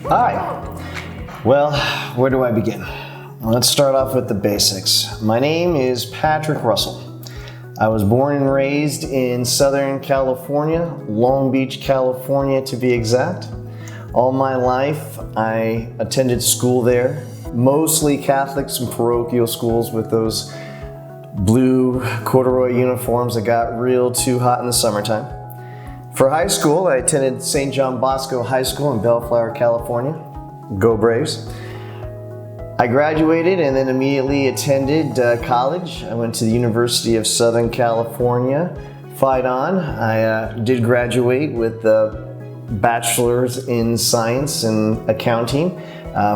Hi. Well, where do I begin? Let's start off with the basics. My name is Patrick Russell. I was born and raised in Southern California, Long Beach, California to be exact. All my life, I attended school there, mostly Catholics and parochial schools with those blue corduroy uniforms that got real too hot in the summertime. For high school, I attended St. John Bosco High School in Bellflower, California. Go Braves. I graduated and then immediately attended college. I went to the University of Southern California, Phi On. I did graduate with a bachelor's in science and accounting.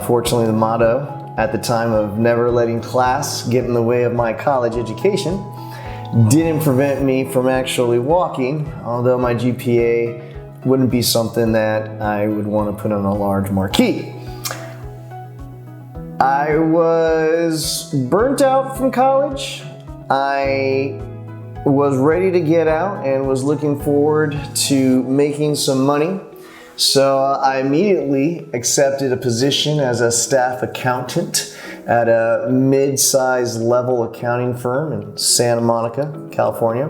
Fortunately, the motto at the time of never letting class get in the way of my college education didn't prevent me from actually walking, although my GPA wouldn't be something that I would want to put on a large marquee. I was burnt out from college. I was ready to get out and was looking forward to making some money. So I immediately accepted a position as a staff accountant at a mid-sized level accounting firm in Santa Monica, California.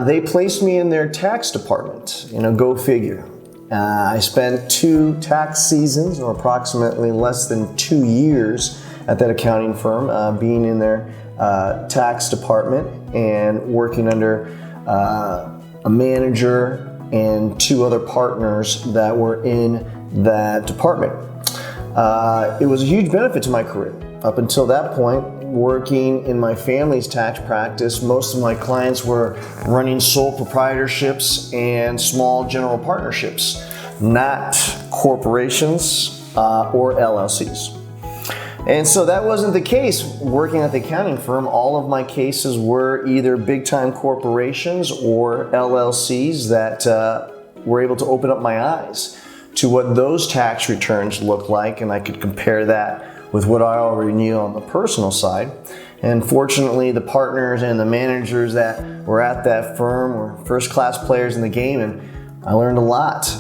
They placed me in their tax department, go figure. I spent 2 tax seasons, or approximately less than 2 years at that accounting firm, being in their tax department and working under a manager and 2 other partners that were in that department. It was a huge benefit to my career. Up until that point, working in my family's tax practice, most of my clients were running sole proprietorships and small general partnerships, not corporations or LLCs. And so that wasn't the case working at the accounting firm. All of my cases were either big-time corporations or LLCs that were able to open up my eyes to what those tax returns looked like, and I could compare that with what I already knew on the personal side. And fortunately, the partners and the managers that were at that firm were first-class players in the game, and I learned a lot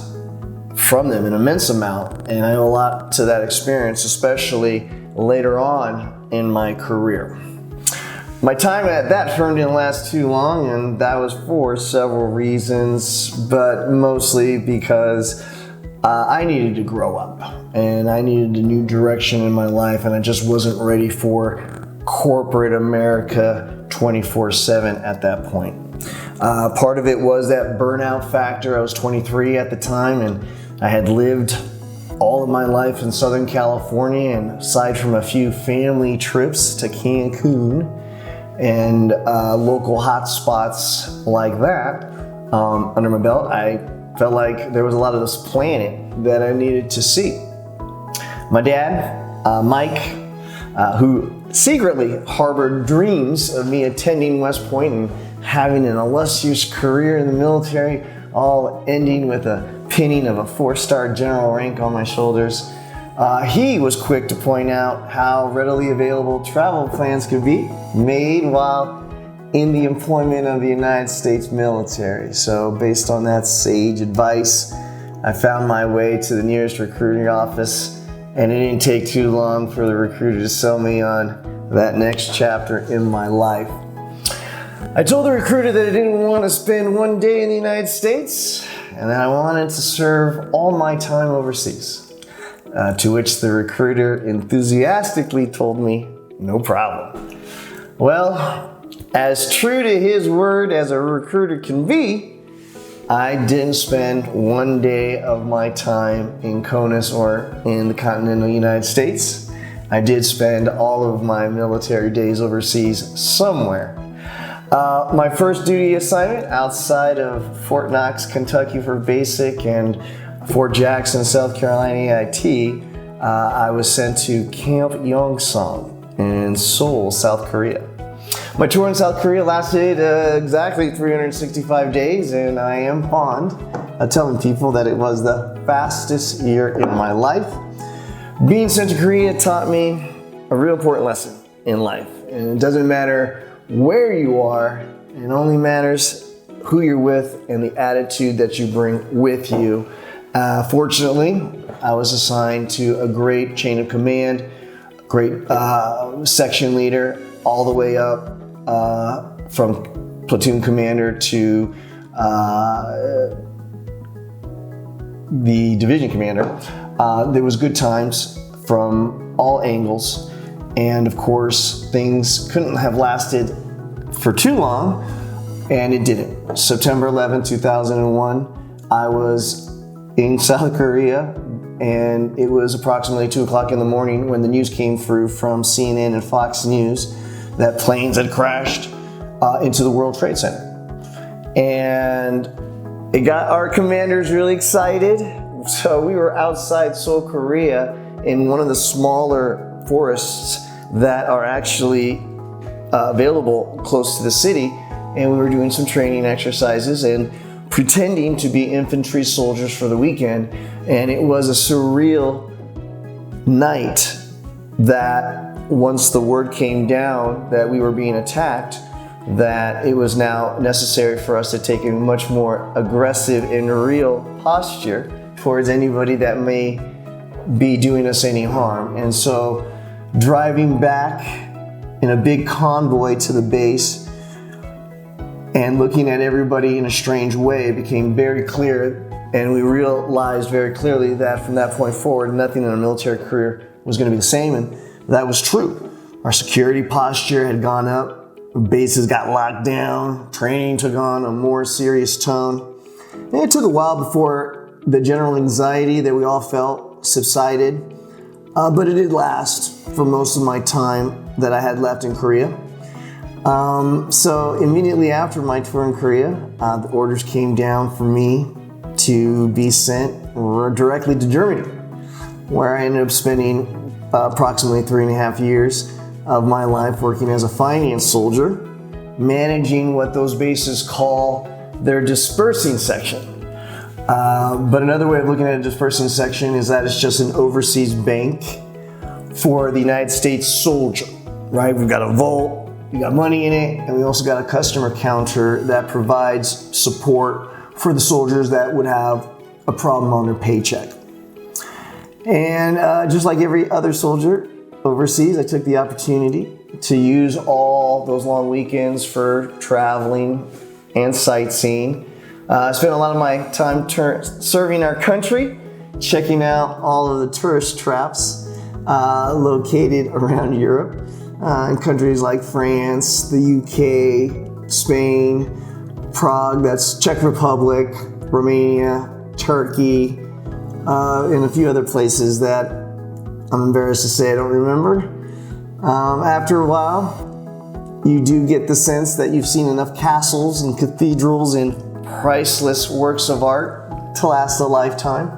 from them, an immense amount, and I owe a lot to that experience, especially later on in my career. My time at that firm didn't last too long, and that was for several reasons, but mostly because I needed to grow up and I needed a new direction in my life, and I just wasn't ready for corporate America 24/7 at that point. Part of it was that burnout factor. I was 23 at the time, and I had lived all of my life in Southern California, and aside from a few family trips to Cancun and local hot spots like that under my belt, I felt like there was a lot of this planet that I needed to see. My dad, Mike, who secretly harbored dreams of me attending West Point and having an illustrious career in the military, all ending with a pinning of a 4-star general rank on my shoulders, he was quick to point out how readily available travel plans could be made while in the employment of the United States military. So based on that sage advice, I found my way to the nearest recruiting office, and it didn't take too long for the recruiter to sell me on that next chapter in my life. I told the recruiter that I didn't want to spend one day in the United States and that I wanted to serve all my time overseas. To which the recruiter enthusiastically told me, no problem. Well, as true to his word as a recruiter can be, I didn't spend one day of my time in CONUS or in the continental United States. I did spend all of my military days overseas somewhere. My first duty assignment outside of Fort Knox, Kentucky for basic and Fort Jackson, South Carolina AIT, I was sent to Camp Yongsan in Seoul, South Korea. My tour in South Korea lasted exactly 365 days, and I am fond of telling people that it was the fastest year in my life. Being sent to Korea taught me a real important lesson in life, and it doesn't matter where you are, it only matters who you're with and the attitude that you bring with you Fortunately, I was assigned to a great chain of command, great section leader, all the way up from platoon commander to the division commander. There was good times from all angles, and of course things couldn't have lasted for too long, and it didn't. September 11, 2001, I was in South Korea, and it was approximately 2 o'clock in the morning when the news came through from CNN and Fox News that planes had crashed into the World Trade Center. And it got our commanders really excited. So we were outside Seoul, Korea, in one of the smaller forests that are actually available close to the city. And we were doing some training exercises and pretending to be infantry soldiers for the weekend. And it was a surreal night that once the word came down that we were being attacked, that it was now necessary for us to take a much more aggressive and real posture towards anybody that may be doing us any harm. And so driving back in a big convoy to the base and looking at everybody in a strange way became very clear, and we realized very clearly that from that point forward, nothing in a military career was going to be the same, and that was true. Our security posture had gone up, bases got locked down, training took on a more serious tone, and it took a while before the general anxiety that we all felt subsided, but it did last for most of my time that I had left in Korea. So immediately after my tour in Korea, the orders came down for me to be sent directly to Germany, where I ended up spending approximately 3.5 years of my life working as a finance soldier, managing what those bases call their disbursing section. But another way of looking at a disbursing section is that it's just an overseas bank for the United States soldier, right? We've got a vault, we got money in it, and we also got a customer counter that provides support for the soldiers that would have a problem on their paycheck. And just like every other soldier overseas, I took the opportunity to use all those long weekends for traveling and sightseeing. I spent a lot of my time serving our country, checking out all of the tourist traps located around Europe, in countries like France, the UK, Spain, Prague, that's Czech Republic, Romania, Turkey, and a few other places that I'm embarrassed to say I don't remember. After a while, you do get the sense that you've seen enough castles and cathedrals and priceless works of art to last a lifetime.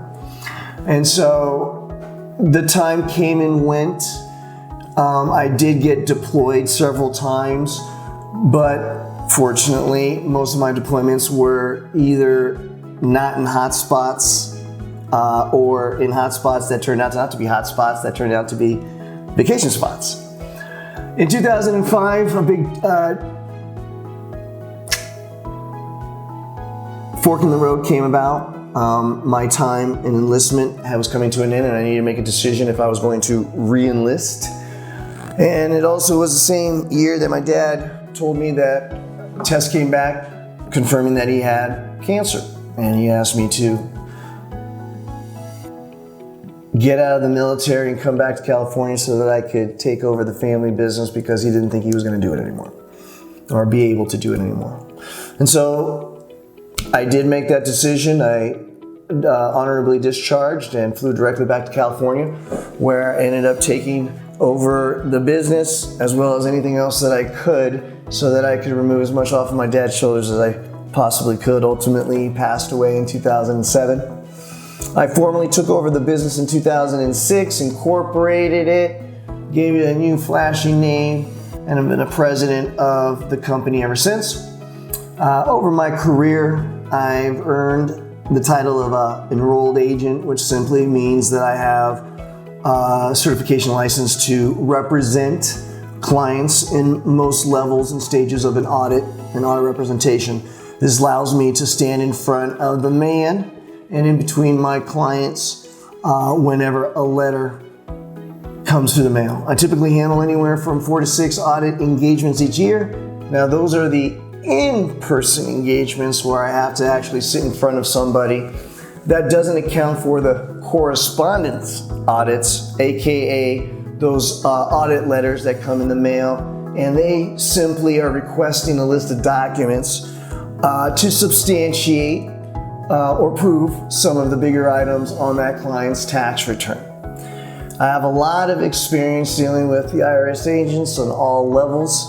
And so the time came and went. I did get deployed several times, but fortunately, most of my deployments were either not in hot spots or in hot spots that turned out not to be hot spots, that turned out to be vacation spots. In 2005, a big fork in the road came about. My time in enlistment was coming to an end, and I needed to make a decision if I was going to re-enlist. And it also was the same year that my dad told me that tests came back confirming that he had cancer. And he asked me to get out of the military and come back to California so that I could take over the family business, because he didn't think he was going to do it anymore or be able to do it anymore. And so I did make that decision. I honorably discharged and flew directly back to California, where I ended up taking over the business as well as anything else that I could, so that I could remove as much off of my dad's shoulders as I possibly could. Ultimately, he passed away in 2007. I formally took over the business in 2006, incorporated it, gave it a new flashy name, and I've been a president of the company ever since. Over my career, I've earned the title of an enrolled agent, which simply means that I have a certification license to represent clients in most levels and stages of an audit and audit representation. This allows me to stand in front of the man and in between my clients whenever a letter comes through the mail. I typically handle anywhere from 4 to 6 audit engagements each year. Now those are the in-person engagements where I have to actually sit in front of somebody. That doesn't account for the correspondence audits, aka those audit letters that come in the mail, and they simply are requesting a list of documents to substantiate or prove some of the bigger items on that client's tax return. I have a lot of experience dealing with the IRS agents on all levels.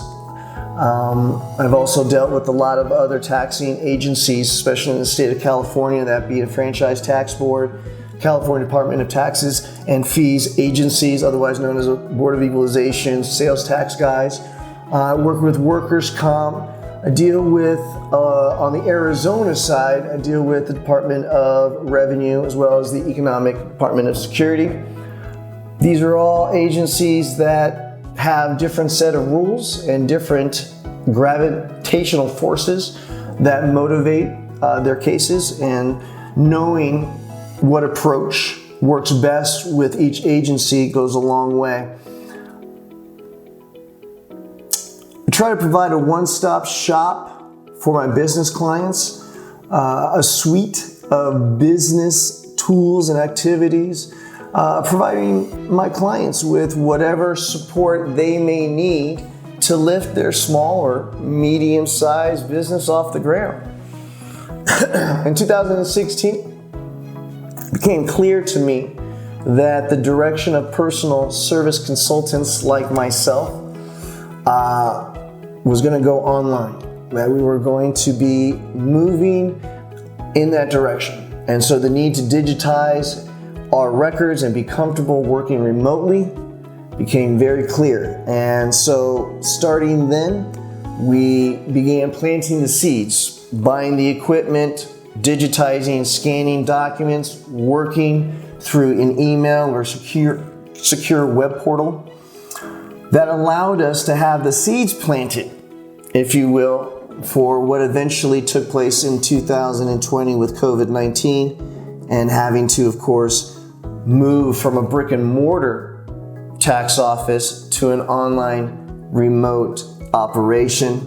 I've also dealt with a lot of other taxing agencies, especially in the state of California, that be a franchise tax board, California Department of Taxes and Fees agencies, otherwise known as a Board of Equalization, sales tax guys. I work with workers' comp. I deal with, on the Arizona side, I deal with the Department of Revenue as well as the Economic Department of Security. These are all agencies that have different set of rules and different gravitational forces that motivate their cases, and knowing what approach works best with each agency goes a long way. I try to provide a one-stop shop for my business clients, a suite of business tools and activities, providing my clients with whatever support they may need to lift their small or medium-sized business off the ground. In 2016, it became clear to me that the direction of personal service consultants like myself was going to go online, that we were going to be moving in that direction. And so the need to digitize our records and be comfortable working remotely became very clear. And so starting then, we began planting the seeds, buying the equipment, digitizing, scanning documents, working through an email or secure web portal that allowed us to have the seeds planted, if you will, for what eventually took place in 2020 with COVID-19, and having to, of course, move from a brick and mortar tax office to an online remote operation.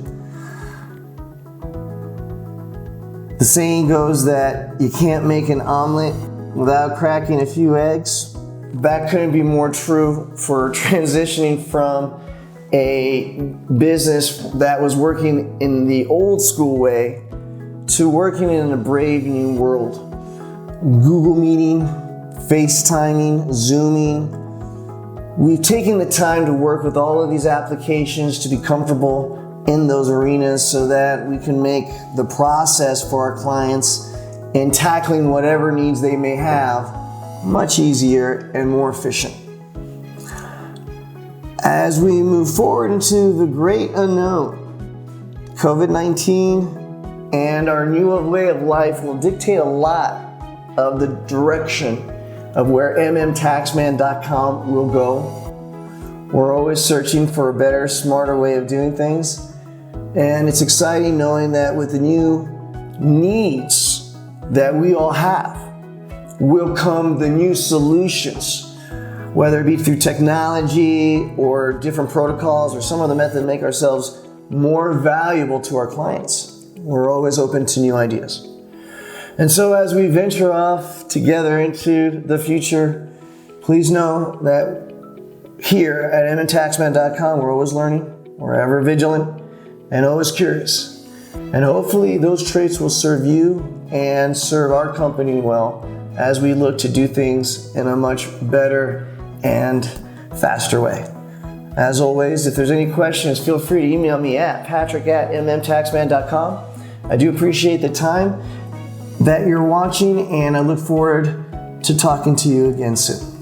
The saying goes that you can't make an omelet without cracking a few eggs. That couldn't be more true for transitioning from a business that was working in the old school way to working in a brave new world. Google Meeting, FaceTiming, Zooming. We've taken the time to work with all of these applications to be comfortable in those arenas so that we can make the process for our clients in tackling whatever needs they may have much easier and more efficient. As we move forward into the great unknown, COVID-19 and our new way of life will dictate a lot of the direction of where mmtaxman.com will go. We're always searching for a better, smarter way of doing things. And it's exciting knowing that with the new needs that we all have will come the new solutions, whether it be through technology or different protocols or some other method to make ourselves more valuable to our clients. We're always open to new ideas. And so as we venture off together into the future, please know that here at mmtaxman.com, we're always learning, we're ever vigilant, and always curious. And hopefully those traits will serve you and serve our company well as we look to do things in a much better and faster way. As always, if there's any questions, feel free to email me at patrick@mmtaxman.com. I do appreciate the time that you're watching, and I look forward to talking to you again soon.